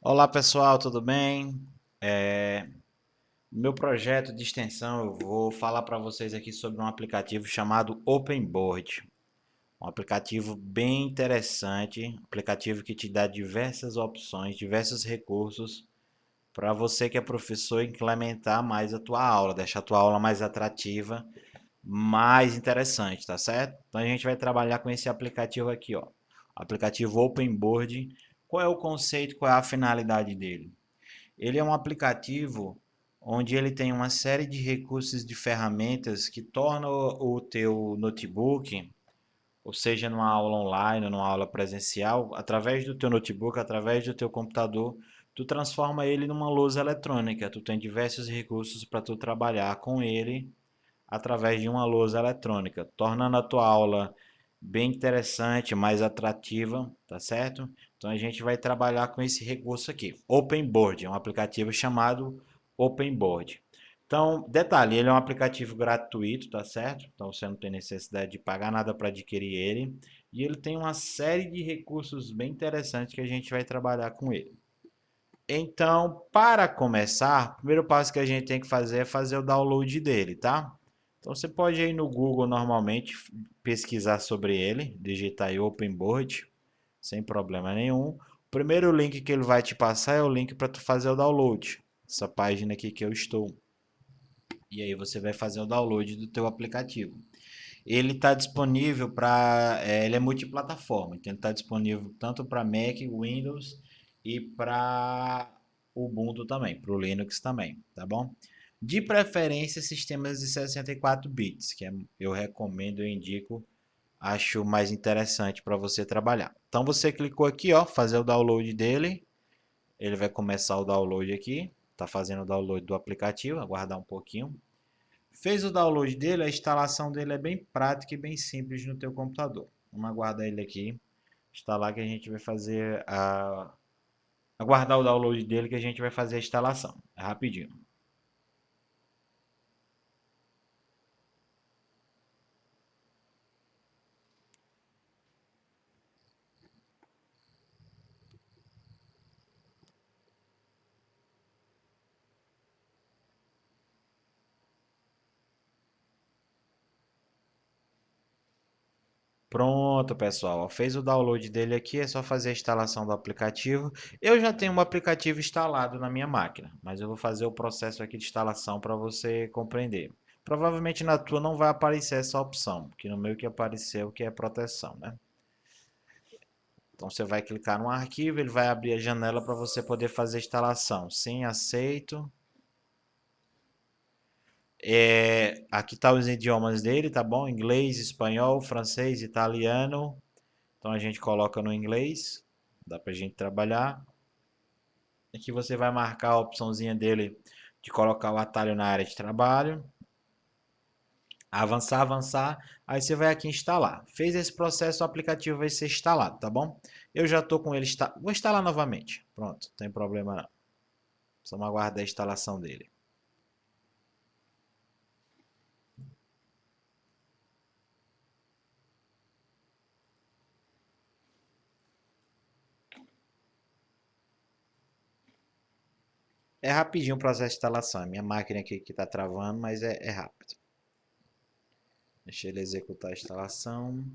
Olá pessoal, tudo bem? É, Meu projeto de extensão, eu vou falar para vocês aqui sobre um aplicativo chamado OpenBoard. Um aplicativo bem interessante, um aplicativo que te dá diversas opções, diversos recursos para você que é professor implementar mais a tua aula, deixar a tua aula mais atrativa, mais interessante, tá certo? Então a gente vai trabalhar com esse aplicativo aqui, ó. Aplicativo OpenBoard. Qual é o conceito, qual é a finalidade dele? Ele é um aplicativo onde ele tem uma série de recursos de ferramentas que tornam o teu notebook, ou seja, numa aula online, numa aula presencial, através do teu notebook, através do teu computador, tu transforma ele numa lousa eletrônica. Tu tem diversos recursos para tu trabalhar com ele através de uma lousa eletrônica, tornando a tua aula bem interessante, mais atrativa, tá certo? Então a gente vai trabalhar com esse recurso aqui, OpenBoard, é um aplicativo chamado OpenBoard. Então, detalhe, ele é um aplicativo gratuito, tá certo? Então você não tem necessidade de pagar nada para adquirir ele. E ele tem uma série de recursos bem interessantes que a gente vai trabalhar com ele. Então, para começar, o primeiro passo que a gente tem que fazer é fazer o download dele, tá? Então você pode ir no Google normalmente pesquisar sobre ele, digitar aí OpenBoard, sem problema nenhum. O primeiro link que ele vai te passar é o link para tu fazer o download. Essa página aqui que eu estou. E aí você vai fazer o download do teu aplicativo. Ele está disponível para, ele é multiplataforma, então está disponível tanto para Mac, Windows e para Ubuntu também, para o Linux também, tá bom? De preferência sistemas de 64 bits, que eu recomendo, eu indico, acho mais interessante para você trabalhar. Então você clicou aqui, ó, fazer o download dele, ele vai começar o download aqui, tá fazendo o download do aplicativo, aguardar um pouquinho. Fez o download dele, a instalação dele é bem prática e bem simples no teu computador. Vamos aguardar ele aqui, instalar que a gente vai fazer aguardar o download dele que a gente vai fazer a instalação. É rapidinho. Pronto, pessoal. Fez o download dele aqui, é só fazer a instalação do aplicativo. Eu já tenho um aplicativo instalado na minha máquina, mas eu vou fazer o processo aqui de instalação para você compreender. Provavelmente na tua não vai aparecer essa opção, que no meu que apareceu que é proteção, né? Então você vai clicar no arquivo, ele vai abrir a janela para você poder fazer a instalação. Sim, aceito. Aqui tá os idiomas dele, tá bom? Inglês, espanhol, francês, italiano. Então a gente coloca no inglês, dá pra gente trabalhar. Aqui você vai marcar a opçãozinha dele de colocar o atalho na área de trabalho. Avançar, avançar. Aí você vai aqui instalar. Fez esse processo, o aplicativo vai ser instalado, tá bom? Eu já estou com ele. Vou instalar novamente. Pronto, não tem problema não. Vamos aguardar a instalação dele. É rapidinho o processo de instalação. É minha máquina aqui que está travando, mas é rápido. Deixa ele executar a instalação.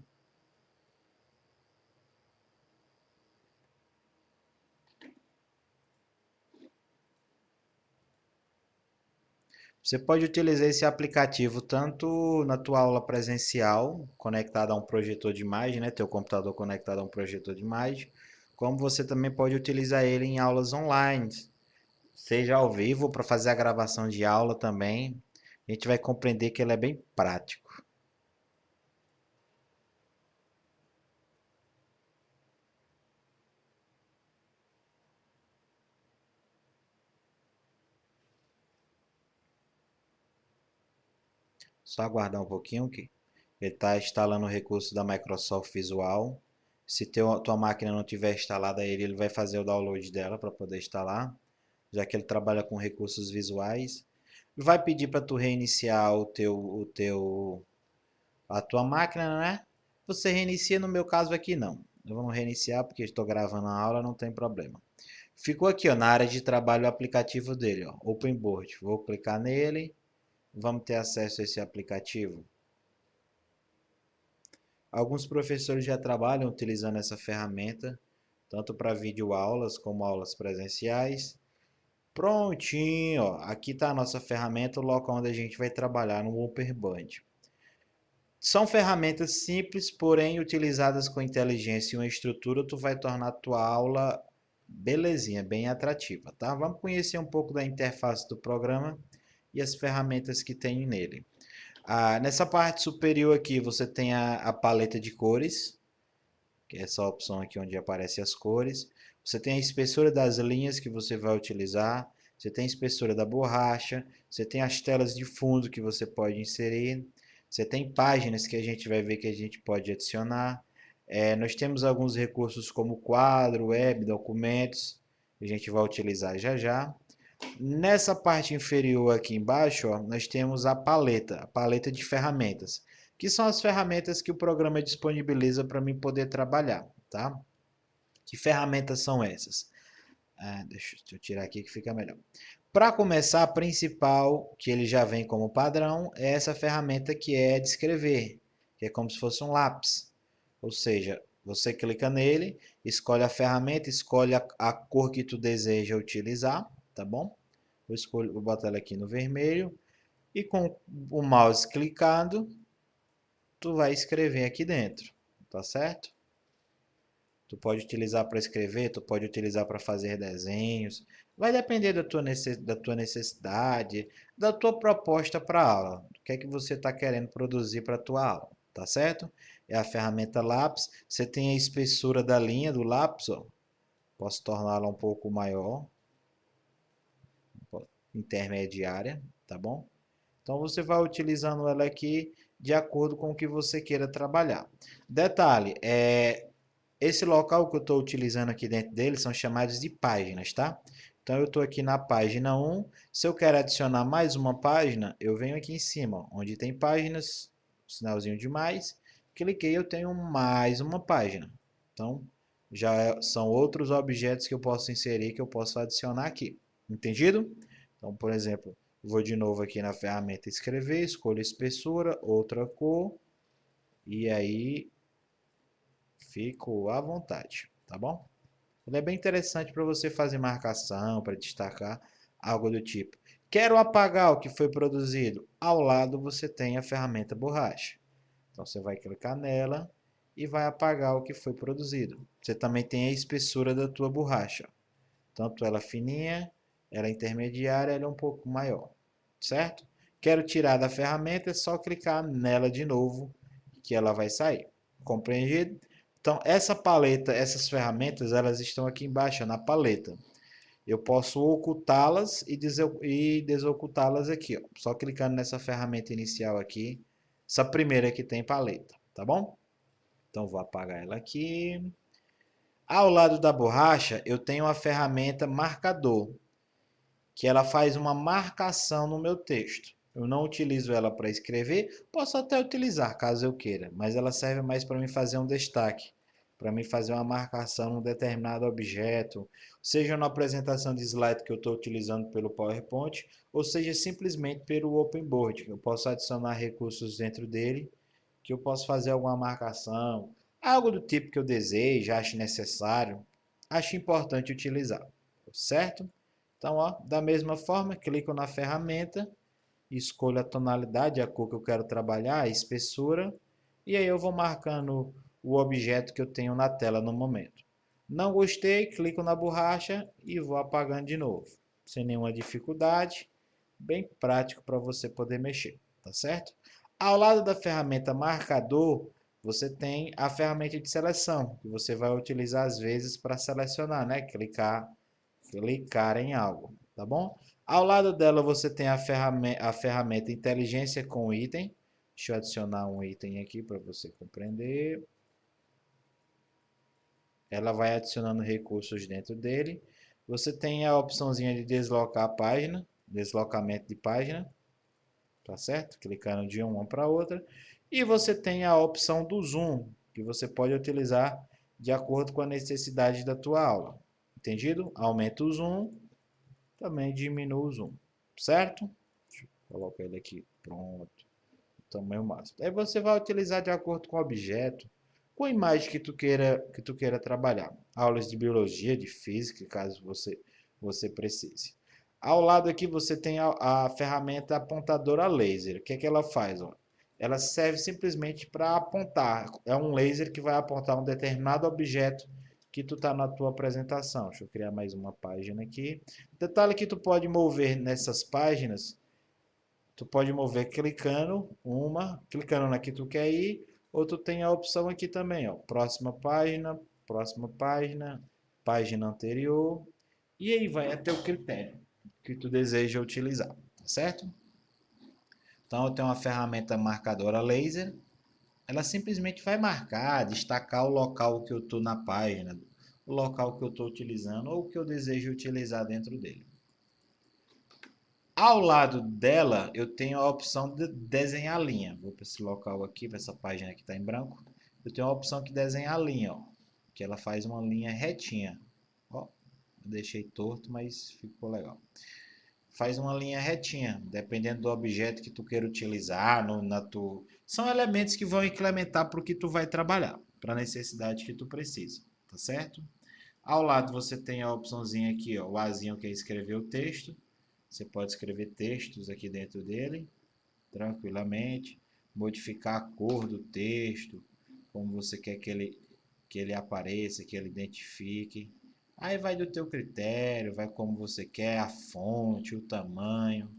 Você pode utilizar esse aplicativo tanto na tua aula presencial, conectado a um projetor de imagem, né? Teu computador conectado a um projetor de imagem, como você também pode utilizar ele em aulas online, seja ao vivo para fazer a gravação de aula também. A gente vai compreender que ele é bem prático. Só aguardar um pouquinho que ele está instalando o recurso da Microsoft Visual. Se tua máquina não tiver instalada ele vai fazer o download dela para poder instalar, já que ele trabalha com recursos visuais. Vai pedir para tu reiniciar a tua máquina, né? Você reinicia, no meu caso aqui não. Vamos reiniciar porque estou gravando a aula, não tem problema. Ficou aqui, ó, na área de trabalho o aplicativo dele, ó, OpenBoard. Vou clicar nele, vamos ter acesso a esse aplicativo. Alguns professores já trabalham utilizando essa ferramenta, tanto para videoaulas como aulas presenciais. Prontinho, ó, aqui está a nossa ferramenta, o local onde a gente vai trabalhar no OpenBoard. São ferramentas simples, porém utilizadas com inteligência e uma estrutura, tu vai tornar a tua aula belezinha, bem atrativa, tá? Vamos conhecer um pouco da interface do programa e as ferramentas que tem nele. Nessa parte superior aqui você tem a paleta de cores, que é essa opção aqui onde aparecem as cores. Você tem a espessura das linhas que você vai utilizar. Você tem a espessura da borracha. Você tem as telas de fundo que você pode inserir. Você tem páginas que a gente vai ver que a gente pode adicionar. Nós temos alguns recursos como quadro, web, documentos, que a gente vai utilizar já já. Nessa parte inferior aqui embaixo, ó, nós temos a paleta de ferramentas, que são as ferramentas que o programa disponibiliza para mim poder trabalhar, tá? Que ferramentas são essas? Deixa eu tirar aqui que fica melhor. Para começar, a principal, que ele já vem como padrão, é essa ferramenta que é de escrever, que é como se fosse um lápis. Ou seja, você clica nele, escolhe a ferramenta, escolhe a cor que tu deseja utilizar, tá bom? Vou botar ela aqui no vermelho e com o mouse clicado, tu vai escrever aqui dentro, tá certo? Tu pode utilizar para escrever, tu pode utilizar para fazer desenhos, vai depender da tua necessidade, da tua proposta para a aula, o que é que você está querendo produzir para a tua aula, tá certo? É a ferramenta lápis, você tem a espessura da linha do lápis, ó. Posso torná-la um pouco maior, intermediária, tá bom? Então você vai utilizando ela aqui de acordo com o que você queira trabalhar. Detalhe, esse local que eu estou utilizando aqui dentro dele são chamados de páginas, tá? Então eu estou aqui na página 1. Se eu quero adicionar mais uma página, eu venho aqui em cima, onde tem páginas, sinalzinho de mais, cliquei, eu tenho mais uma página. Então já são outros objetos que eu posso inserir, que eu posso adicionar aqui. Entendido? Então, por exemplo, vou de novo aqui na ferramenta escrever, escolho espessura, outra cor, e aí fico à vontade, tá bom? Ele é bem interessante para você fazer marcação, para destacar algo do tipo. Quero apagar o que foi produzido. Ao lado você tem a ferramenta borracha. Então você vai clicar nela e vai apagar o que foi produzido. Você também tem a espessura da tua borracha. Tanto ela fininha, ela intermediária, ela é um pouco maior, certo? Quero tirar da ferramenta, é só clicar nela de novo que ela vai sair. Compreendido? Então, essa paleta, essas ferramentas, elas estão aqui embaixo, na paleta. Eu posso ocultá-las e desocultá-las aqui, ó. Só clicando nessa ferramenta inicial aqui, essa primeira que tem paleta, tá bom? Então, vou apagar ela aqui. Ao lado da borracha, eu tenho a ferramenta marcador, que ela faz uma marcação no meu texto. Eu não utilizo ela para escrever, posso até utilizar caso eu queira, mas ela serve mais para mim fazer um destaque, para mim fazer uma marcação num determinado objeto, seja na apresentação de slide que eu estou utilizando pelo PowerPoint, ou seja simplesmente pelo OpenBoard. Eu posso adicionar recursos dentro dele, que eu posso fazer alguma marcação, algo do tipo que eu desejo, acho necessário, acho importante utilizar, certo? Então, ó, da mesma forma, clico na ferramenta, escolho a tonalidade, a cor que eu quero trabalhar, a espessura, e aí eu vou marcando o objeto que eu tenho na tela no momento. Não gostei, clico na borracha e vou apagando de novo, sem nenhuma dificuldade, bem prático para você poder mexer, tá certo? Ao lado da ferramenta marcador, você tem a ferramenta de seleção, que você vai utilizar às vezes para selecionar, né? Clicar em algo, tá bom? Ao lado dela você tem a ferramenta inteligência com item. Deixa eu adicionar um item aqui para você compreender. Ela vai adicionando recursos dentro dele. Você tem a opçãozinha de deslocar a página, deslocamento de página, tá certo? Clicando de uma para outra. E você tem a opção do zoom, que você pode utilizar de acordo com a necessidade da tua aula. Entendido? Aumenta o zoom, também diminui o zoom, certo? Deixa eu colocar ele aqui, pronto, tamanho máximo. Aí você vai utilizar de acordo com o objeto, com a imagem que tu queira trabalhar. Aulas de biologia, de física, caso você precise. Ao lado aqui você tem a ferramenta apontadora laser. O que é que ela faz? Ó? Ela serve simplesmente para apontar. É um laser que vai apontar um determinado objeto que tu está na tua apresentação. Deixa eu criar mais uma página aqui. Detalhe que tu pode mover nessas páginas, tu pode mover clicando na que tu quer ir, ou tu tem a opção aqui também, ó, próxima página, página anterior, e aí vai até o critério que tu deseja utilizar, tá certo? Então eu tenho uma ferramenta marcadora laser, ela simplesmente vai marcar, destacar o local que eu estou na página, o local que eu estou utilizando ou o que eu desejo utilizar dentro dele. Ao lado dela, eu tenho a opção de desenhar linha. Vou para esse local aqui, para essa página que está em branco. Eu tenho a opção que desenha a linha, ó, que ela faz uma linha retinha. Ó, eu deixei torto, mas ficou legal. Faz uma linha retinha, dependendo do objeto que tu queira utilizar. São elementos que vão implementar para o que tu vai trabalhar, para a necessidade que tu precisa, tá certo? Ao lado você tem a opçãozinha aqui, ó, o Azinho que é escrever o texto. Você pode escrever textos aqui dentro dele, tranquilamente, modificar a cor do texto, como você quer que ele apareça, que ele identifique. Aí vai do teu critério, vai como você quer, a fonte, o tamanho.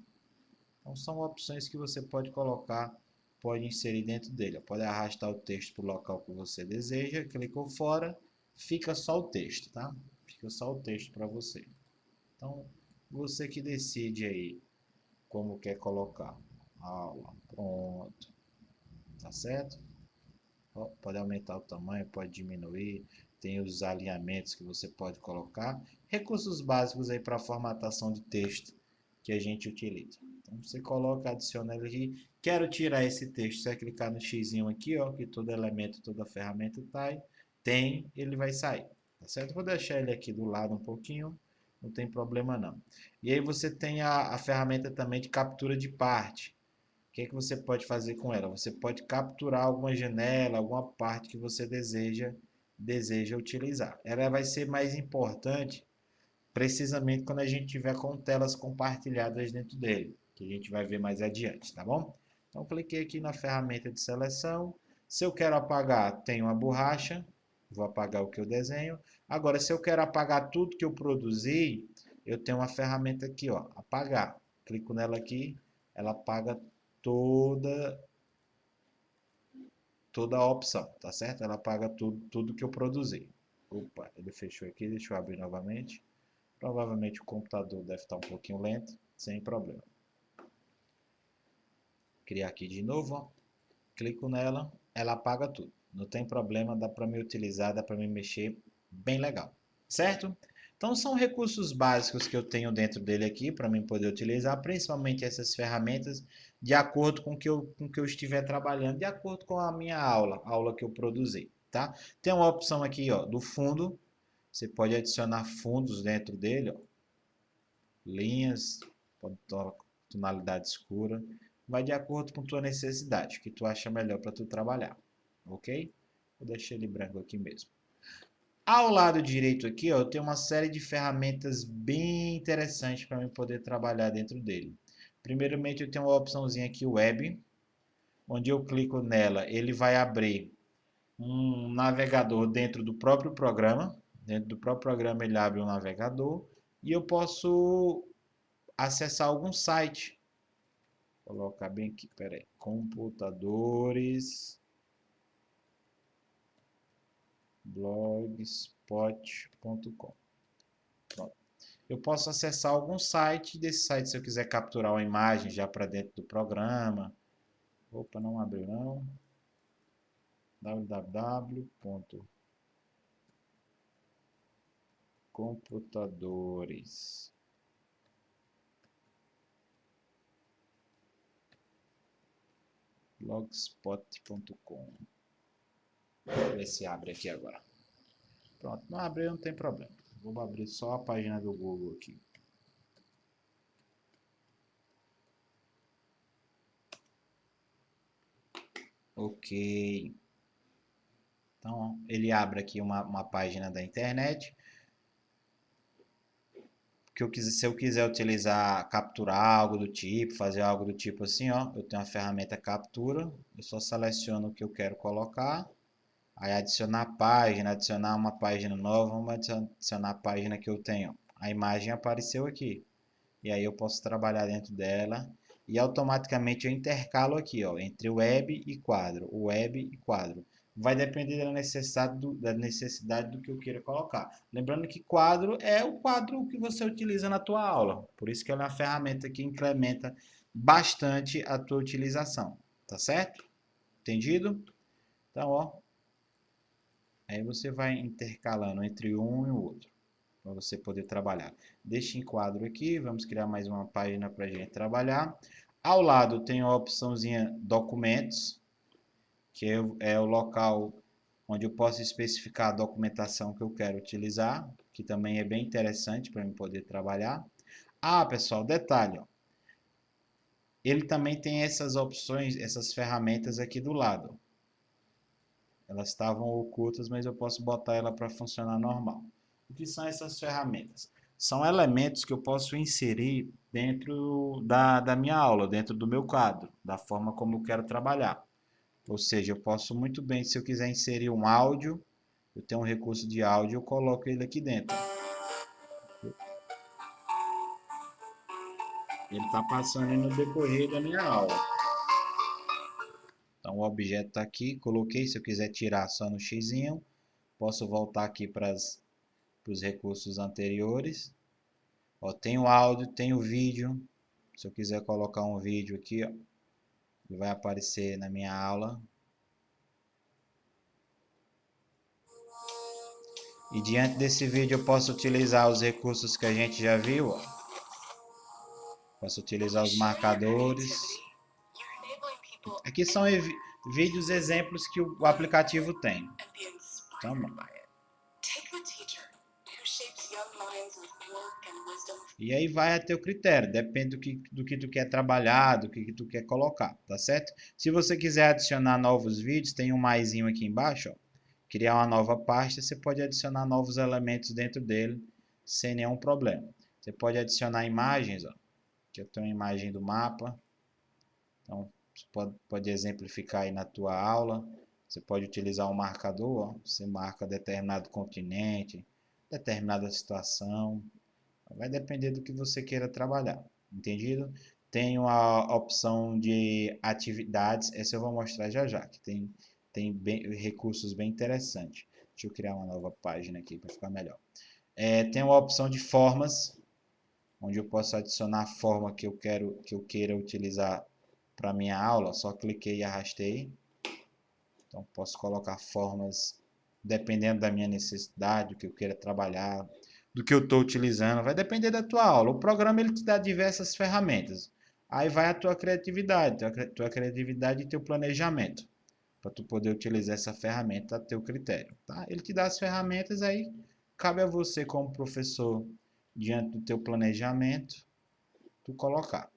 Então são opções que você pode colocar, pode inserir dentro dele. Pode arrastar o texto para o local que você deseja, clicou fora, fica só o texto, tá? Fica só o texto para você. Então, você que decide aí como quer colocar a aula. Pronto. Tá certo? Ó, pode aumentar o tamanho, pode diminuir. Tem os alinhamentos que você pode colocar. Recursos básicos aí para formatação de texto que a gente utiliza. Então, você coloca, adiciona ele aqui. Quero tirar esse texto. Você vai clicar no X aqui, ó, que todo elemento, toda ferramenta ele vai sair. Tá certo? Vou deixar ele aqui do lado um pouquinho. Não tem problema não. E aí você tem a ferramenta também de captura de parte. O que é que você pode fazer com ela? Você pode capturar alguma janela, alguma parte que você deseja utilizar. Ela vai ser mais importante precisamente quando a gente tiver com telas compartilhadas dentro dele, que a gente vai ver mais adiante, tá bom? Então cliquei aqui na ferramenta de seleção. Se eu quero apagar, tem uma borracha, vou apagar o que eu desenho. Agora, se eu quero apagar tudo que eu produzi, eu tenho uma ferramenta aqui, ó, apagar. Clico nela aqui, ela apaga toda toda a opção, tá certo? Ela apaga tudo que eu produzi. Opa, ele fechou aqui, deixa eu abrir novamente. Provavelmente o computador deve estar um pouquinho lento, sem problema. Criar aqui de novo, ó. Clico nela, ela apaga tudo. Não tem problema, dá para me utilizar, dá para me mexer, bem legal, certo? Então são recursos básicos que eu tenho dentro dele aqui para mim poder utilizar, principalmente essas ferramentas, de acordo com o que eu estiver trabalhando, de acordo com a minha a aula que eu produzi, tá? Tem uma opção aqui, ó, do fundo, você pode adicionar fundos dentro dele, ó, linhas, tonalidade escura, vai de acordo com tua necessidade, o que tu acha melhor para tu trabalhar, ok? Vou deixar ele branco aqui mesmo. Ao lado direito aqui, ó, eu tenho uma série de ferramentas bem interessantes para eu poder trabalhar dentro dele. Primeiramente, eu tenho uma opçãozinha aqui, Web, onde eu clico nela, ele vai abrir um navegador dentro do próprio programa. Dentro do próprio programa ele abre um navegador e eu posso acessar algum site. Vou colocar bem aqui, peraí, computadores, blogspot.com. Pronto. Eu posso acessar algum site, desse site se eu quiser capturar uma imagem já para dentro do programa. Opa, não abriu não. www.computadores. blogspot.com. Vou ver se abre aqui agora. Pronto, não abriu, não tem problema. Vou abrir só a página do Google aqui. Ok. Então, ele abre aqui uma página da internet. Se eu quiser utilizar, capturar algo do tipo, fazer algo do tipo assim, ó, eu tenho a ferramenta captura, eu só seleciono o que eu quero colocar, aí adicionar página, adicionar uma página nova, vamos adicionar a página que eu tenho. A imagem apareceu aqui, e aí eu posso trabalhar dentro dela, e automaticamente eu intercalo aqui, ó, entre web e quadro, web e quadro. Vai depender da necessidade do que eu queira colocar. Lembrando que quadro é o quadro que você utiliza na tua aula. Por isso que ela é uma ferramenta que incrementa bastante a tua utilização. Tá certo? Entendido? Então, ó, aí você vai intercalando entre um e o outro, para você poder trabalhar. Deixa em quadro aqui, vamos criar mais uma página para a gente trabalhar. Ao lado tem a opçãozinha documentos, que é o local onde eu posso especificar a documentação que eu quero utilizar, que também é bem interessante para eu poder trabalhar. Ah, pessoal, detalhe, ó, ele também tem essas opções, essas ferramentas aqui do lado. Elas estavam ocultas, mas eu posso botar ela para funcionar normal. O que são essas ferramentas? São elementos que eu posso inserir dentro da minha aula, dentro do meu quadro, da forma como eu quero trabalhar. Ou seja, eu posso muito bem, se eu quiser inserir um áudio, eu tenho um recurso de áudio, eu coloco ele aqui dentro. Ele está passando no decorrer da minha aula. Então o objeto está aqui, coloquei, se eu quiser tirar só no xizinho, posso voltar aqui para os recursos anteriores. Ó, tem o áudio, tem o vídeo. Se eu quiser colocar um vídeo aqui, ó, ele vai aparecer na minha aula. E diante desse vídeo eu posso utilizar os recursos que a gente já viu. Ó. Posso utilizar os marcadores. Aqui são vídeos exemplos que o aplicativo tem. Então, e aí vai a teu critério, depende do que tu quer trabalhar, do que tu quer colocar, tá certo? Se você quiser adicionar novos vídeos, tem um maisinho aqui embaixo, ó, criar uma nova pasta, você pode adicionar novos elementos dentro dele, sem nenhum problema. Você pode adicionar imagens, ó, que eu tenho uma imagem do mapa, então você pode exemplificar aí na tua aula, você pode utilizar um marcador, ó, você marca determinado continente, determinada situação, vai depender do que você queira trabalhar, entendido? Tenho a opção de atividades, essa eu vou mostrar já já, que tem recursos bem interessantes. Deixa eu criar uma nova página aqui para ficar melhor. Tem a opção de formas, onde eu posso adicionar a forma que eu queira utilizar para minha aula, só cliquei e arrastei. Então posso colocar formas dependendo da minha necessidade, do que eu queira trabalhar, do que eu estou utilizando, vai depender da tua aula. O programa ele te dá diversas ferramentas. Aí vai a tua criatividade e teu planejamento, para tu poder utilizar essa ferramenta a teu critério, tá? Ele te dá as ferramentas, aí cabe a você como professor, diante do teu planejamento, tu colocar.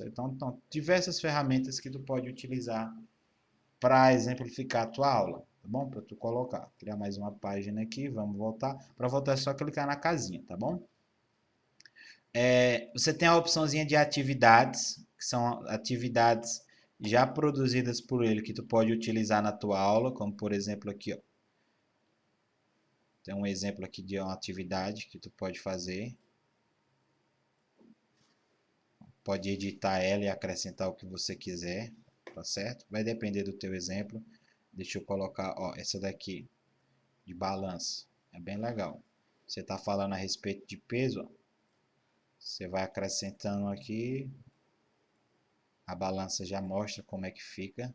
Então, diversas ferramentas que tu pode utilizar para exemplificar a tua aula, tá bom? Para tu colocar. Criar mais uma página aqui, vamos voltar. Para voltar é só clicar na casinha, tá bom? Você tem a opçãozinha de atividades, que são atividades já produzidas por ele que tu pode utilizar na tua aula, como por exemplo aqui, ó. Tem um exemplo aqui de uma atividade que tu pode fazer. Pode editar ela e acrescentar o que você quiser, tá certo? Vai depender do teu exemplo. Deixa eu colocar, ó, essa daqui de balanço. É bem legal. Você está falando a respeito de peso, ó. Você vai acrescentando aqui, a balança já mostra como é que fica,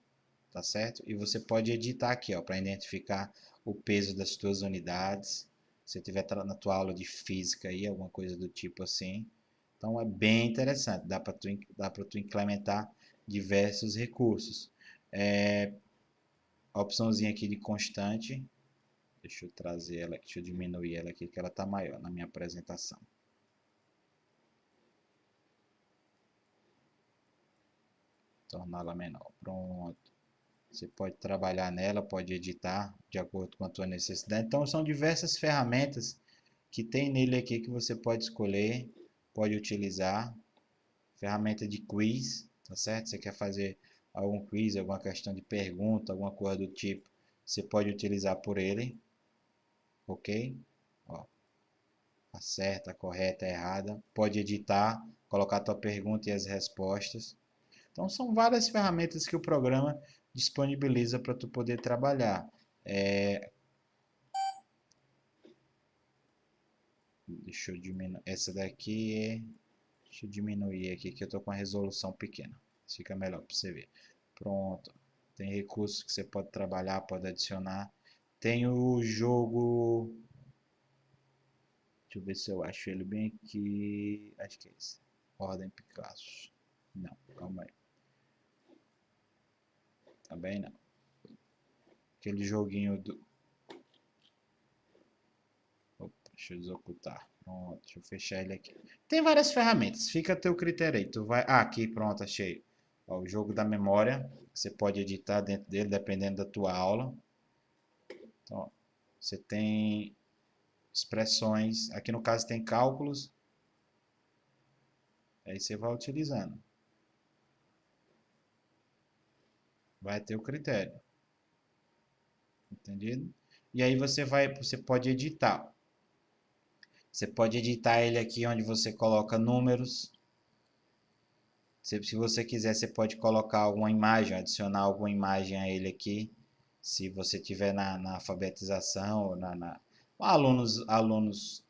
tá certo? E você pode editar aqui, ó, para identificar o peso das tuas unidades. Se tiver na tua aula de física aí, alguma coisa do tipo assim. Então é bem interessante, dá para tu implementar diversos recursos. A opçãozinha aqui de constante, Deixa eu trazer ela, deixa eu diminuir ela aqui que ela está maior na minha apresentação. Torná-la menor. Pronto. Você pode trabalhar nela, pode editar de acordo com a tua necessidade. Então são diversas ferramentas que tem nele aqui que você pode escolher, pode utilizar. Ferramenta de quiz, tá certo? Você quer fazer algum quiz, alguma questão de pergunta, alguma coisa do tipo, você pode utilizar por ele, ok? Ó, a certa, a correta, a errada. Pode editar, colocar a tua pergunta e as respostas. Então são várias ferramentas que o programa disponibiliza para tu poder trabalhar. Deixa eu diminuir. Essa daqui é. Deixa eu diminuir aqui que eu estou com a resolução pequena. Fica melhor para você ver. Pronto. Tem recursos que você pode trabalhar, pode adicionar. Tem o jogo. Deixa eu ver se eu acho ele bem aqui. Acho que é esse. Ordem Picasso. Não, calma aí. Também não. Aquele joguinho do. Opa, deixa eu desocultar. Pronto, deixa eu fechar ele aqui. Tem várias ferramentas, fica a teu critério aí. Tu vai. Ah, aqui, pronto, achei. Ó, o jogo da memória. Você pode editar dentro dele, dependendo da tua aula. Então, ó, você tem expressões. Aqui no caso tem cálculos. Aí você vai utilizando. Vai ter o critério. Entendido? E aí você pode editar. Você pode editar ele aqui onde você coloca números. Se você quiser, você pode colocar alguma imagem, adicionar alguma imagem a ele aqui. Se você tiver na alfabetização, alunos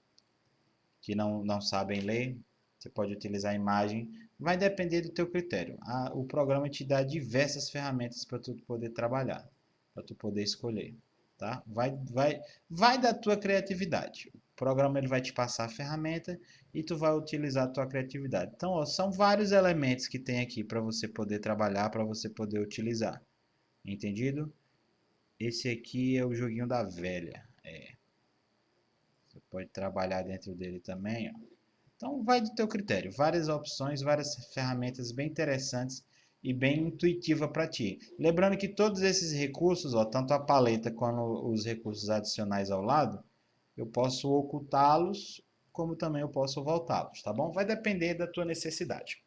que não sabem ler, você pode utilizar a imagem. Vai depender do teu critério. O programa te dá diversas ferramentas para tu poder trabalhar, para tu poder escolher, tá? Vai da tua criatividade. O programa ele vai te passar a ferramenta e tu vai utilizar a tua criatividade. Então, ó, são vários elementos que tem aqui para você poder trabalhar, para você poder utilizar. Entendido? Esse aqui é o joguinho da velha. Você pode trabalhar dentro dele também, ó. Então vai do teu critério, várias opções, várias ferramentas bem interessantes e bem intuitiva para ti. Lembrando que todos esses recursos, ó, tanto a paleta quanto os recursos adicionais ao lado, eu posso ocultá-los, como também eu posso voltá-los, tá bom? Vai depender da tua necessidade.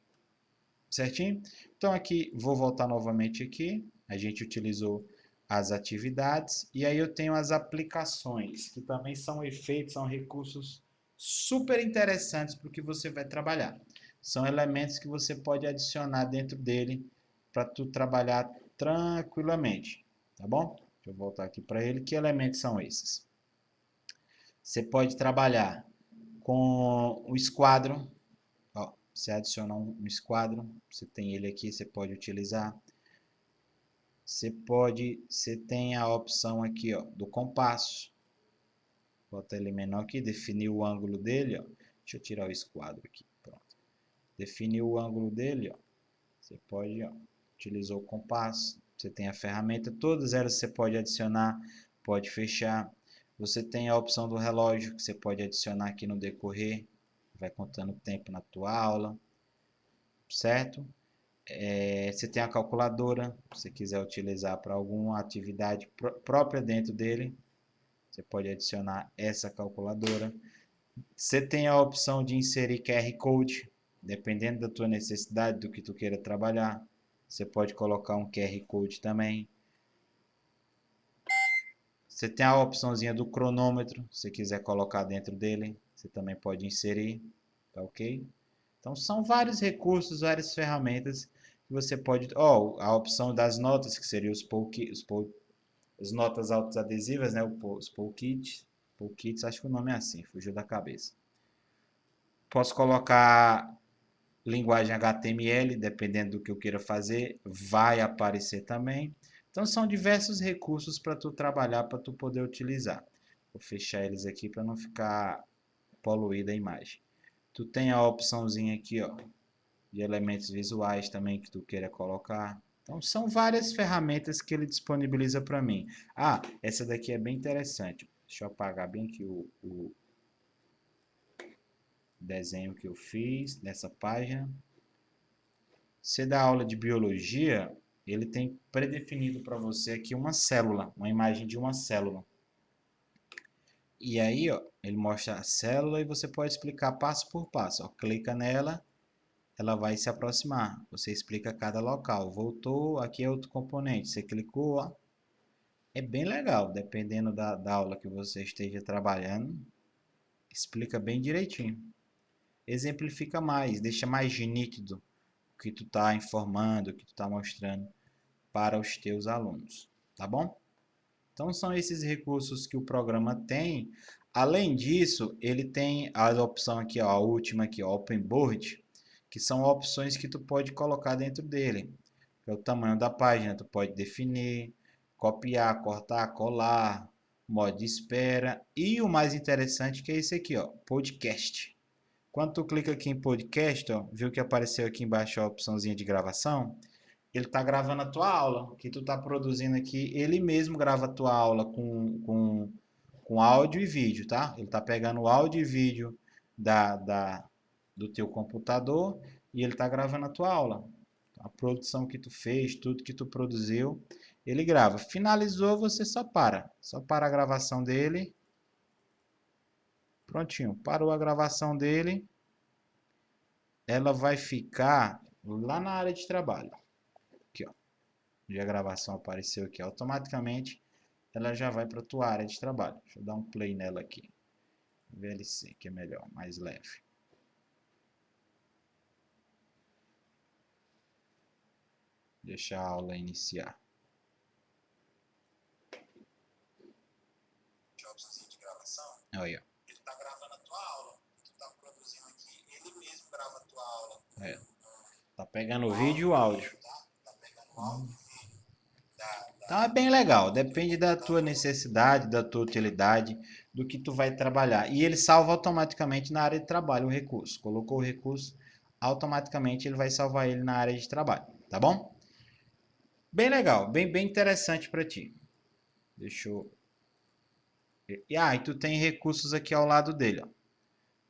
Certinho? Então aqui, vou voltar novamente aqui. A gente utilizou as atividades e aí eu tenho as aplicações, que também são efeitos, são recursos super interessantes para o que você vai trabalhar. São elementos que você pode adicionar dentro dele para tu trabalhar tranquilamente, tá bom? Deixa eu voltar aqui para ele. Que elementos são esses? Você pode trabalhar com o esquadro. Ó, você adiciona um esquadro, você tem ele aqui, você pode utilizar. Você tem a opção aqui, ó, do compasso. Bota ele menor aqui, definir o ângulo dele, ó. Deixa eu tirar o esquadro aqui, pronto. Definir o ângulo dele, ó. Você pode, ó, utilizou o compasso. Você tem a ferramenta, todas elas você pode adicionar, pode fechar. Você tem a opção do relógio, que você pode adicionar aqui no decorrer. Vai contando o tempo na tua aula, certo? Você tem a calculadora, se você quiser utilizar para alguma atividade própria dentro dele, você pode adicionar essa calculadora. Você tem a opção de inserir QR Code, dependendo da tua necessidade, do que tu queira trabalhar. Você pode colocar um QR Code também. Você tem a opçãozinha do cronômetro, se você quiser colocar dentro dele, você também pode inserir, tá ok? Então são vários recursos, várias ferramentas que você pode. Ó, a opção das notas, que seria as notas autoadesivas, né? Os poll-kits. Poll-kits, acho que o nome é assim, fugiu da cabeça. Posso colocar linguagem HTML, dependendo do que eu queira fazer, vai aparecer também. Então são diversos recursos para tu trabalhar, para tu poder utilizar. Vou fechar eles aqui para não ficar poluída a imagem. Tu tem a opçãozinha aqui, ó, de elementos visuais também que tu queira colocar. Então, são várias ferramentas que ele disponibiliza para mim. Ah, essa daqui é bem interessante. Deixa eu apagar bem aqui o desenho que eu fiz nessa página. Você dá aula de biologia, ele tem predefinido para você aqui uma célula, uma imagem de uma célula. E aí, ó, ele mostra a célula e você pode explicar passo por passo. Ó, clica nela, ela vai se aproximar. Você explica cada local. Voltou, aqui é outro componente. Você clicou, ó. É bem legal, dependendo da aula que você esteja trabalhando. Explica bem direitinho. Exemplifica mais, deixa mais nítido o que tu está informando, o que tu está mostrando para os teus alunos, tá bom? Então são esses recursos que o programa tem. Além disso, ele tem a opção aqui, ó, a última aqui, ó, Open Board, que são opções que tu pode colocar dentro dele. Que é o tamanho da página, tu pode definir, copiar, cortar, colar, modo de espera e o mais interessante que é esse aqui, ó, podcast. Quando tu clica aqui em podcast, ó, viu que apareceu aqui embaixo a opçãozinha de gravação? Ele está gravando a tua aula, que tu está produzindo aqui, ele mesmo grava a tua aula com áudio e vídeo, tá? Ele está pegando o áudio e vídeo do teu computador e ele está gravando a tua aula. A produção que tu fez, tudo que tu produziu, ele grava. Finalizou, você só para. Só para a gravação dele. Prontinho, parou a gravação dele. Ela vai ficar lá na área de trabalho. Aqui, ó. Já a gravação apareceu aqui automaticamente, ela já vai para a tua área de trabalho. Deixa eu dar um play nela aqui. VLC, que é melhor, mais leve. Deixa a aula iniciar. De gravação. Aí, ó. Ele está gravando a tua aula. Tu está produzindo aqui, ele mesmo grava a tua aula. É. Tá pegando o vídeo e o áudio. Tá pegando o áudio. Então é bem legal, depende da tua necessidade, da tua utilidade, do que tu vai trabalhar. E ele salva automaticamente na área de trabalho o recurso. Colocou o recurso, automaticamente ele vai salvar ele na área de trabalho, tá bom? Bem legal, bem interessante para ti. Deixa eu... e tu tem recursos aqui ao lado dele, ó.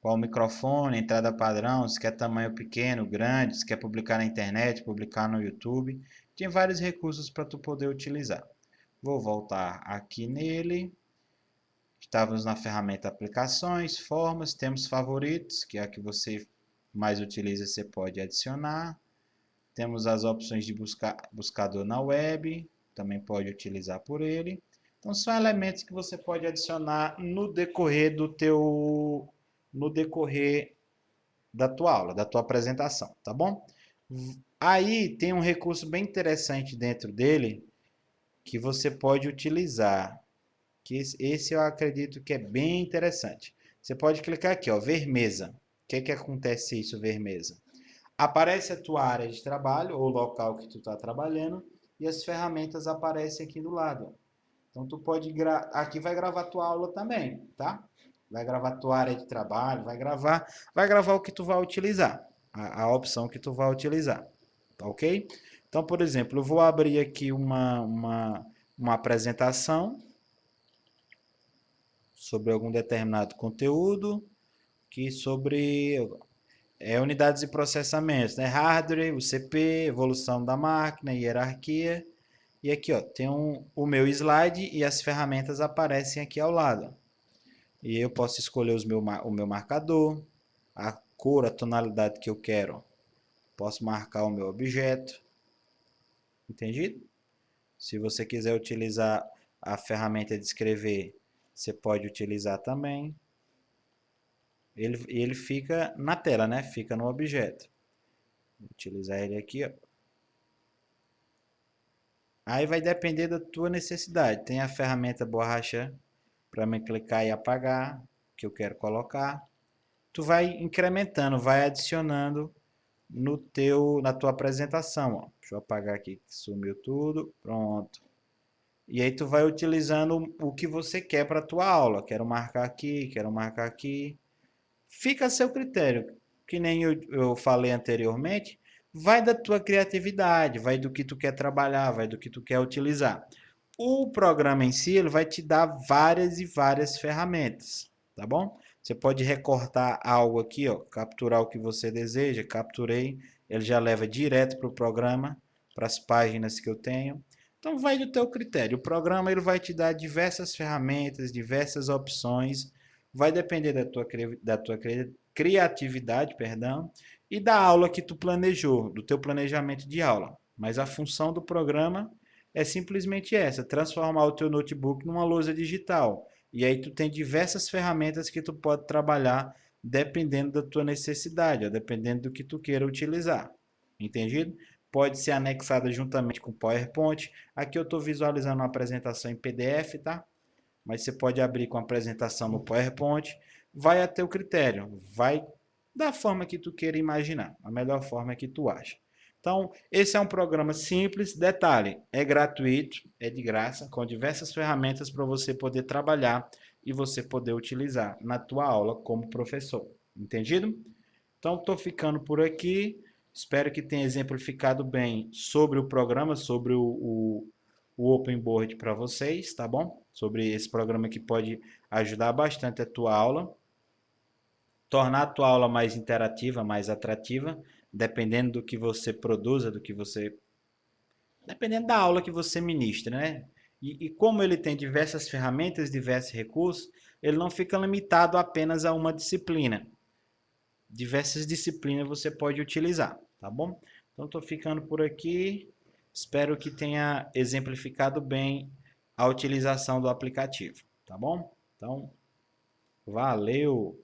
Qual o microfone, entrada padrão, se quer tamanho pequeno, grande, se quer publicar na internet, publicar no YouTube. Tem vários recursos para tu poder utilizar. Vou voltar aqui nele. Estávamos na ferramenta aplicações, formas, temos favoritos, que é a que você mais utiliza, você pode adicionar. Temos as opções de buscador na web, também pode utilizar por ele. Então são elementos que você pode adicionar no decorrer no decorrer da tua aula, da tua apresentação, tá bom? Aí tem um recurso bem interessante dentro dele que você pode utilizar, que esse eu acredito que é bem interessante. Você pode clicar aqui, ó, ver mesa. O que acontece isso, ver mesa? Aparece a tua área de trabalho ou o local que tu está trabalhando e as ferramentas aparecem aqui do lado. Então tu pode aqui vai gravar tua aula também, tá? Vai gravar tua área de trabalho, vai gravar o que tu vai utilizar, a opção que tu vai utilizar, tá ok? Então, por exemplo, eu vou abrir aqui uma apresentação sobre algum determinado conteúdo, que sobre unidades de processamento, né? Hardware, UCP, evolução da máquina, hierarquia. E aqui, ó, tem o meu slide e as ferramentas aparecem aqui ao lado. E eu posso escolher o meu marcador, a cor, a tonalidade que eu quero. Posso marcar o meu objeto. Entendido? Se você quiser utilizar a ferramenta de escrever, você pode utilizar também. Ele fica na tela, né? Fica no objeto. Vou utilizar ele aqui, ó. Aí vai depender da tua necessidade. Tem a ferramenta borracha para me clicar e apagar, que eu quero colocar. Tu vai incrementando, vai adicionando na tua apresentação, ó. Deixa eu apagar aqui que sumiu tudo. Pronto. E aí tu vai utilizando o que você quer para a tua aula. Quero marcar aqui, quero marcar aqui. Fica a seu critério. Que nem eu falei anteriormente, Vai da tua criatividade, vai do que tu quer trabalhar, vai do que tu quer utilizar. O programa em si, ele vai te dar várias e várias ferramentas, tá bom? Você pode recortar algo aqui, ó, capturar o que você deseja, capturei, ele já leva direto para o programa, para as páginas que eu tenho. Então vai do teu critério. O programa ele vai te dar diversas ferramentas, diversas opções, vai depender da tua criatividade, perdão, e da aula que tu planejou, do teu planejamento de aula. Mas a função do programa é simplesmente essa, transformar o teu notebook numa lousa digital. E aí tu tem diversas ferramentas que tu pode trabalhar dependendo da tua necessidade, ó, dependendo do que tu queira utilizar. Entendido? Pode ser anexada juntamente com o PowerPoint. Aqui eu estou visualizando uma apresentação em PDF, tá? Mas você pode abrir com a apresentação no PowerPoint. Vai a teu critério, vai da forma que tu queira imaginar, a melhor forma que tu acha. Então, esse é um programa simples, detalhe, é gratuito, é de graça, com diversas ferramentas para você poder trabalhar e você poder utilizar na tua aula como professor. Entendido? Então, estou ficando por aqui. Espero que tenha exemplificado bem sobre o programa, sobre o Open Board para vocês, tá bom? Sobre esse programa que pode ajudar bastante a tua aula, tornar a tua aula mais interativa, mais atrativa, dependendo do que você produza, dependendo da aula que você ministra, né? E como ele tem diversas ferramentas, diversos recursos, ele não fica limitado apenas a uma disciplina. Diversas disciplinas você pode utilizar, tá bom? Então estou ficando por aqui. Espero que tenha exemplificado bem a utilização do aplicativo, tá bom? Então, valeu!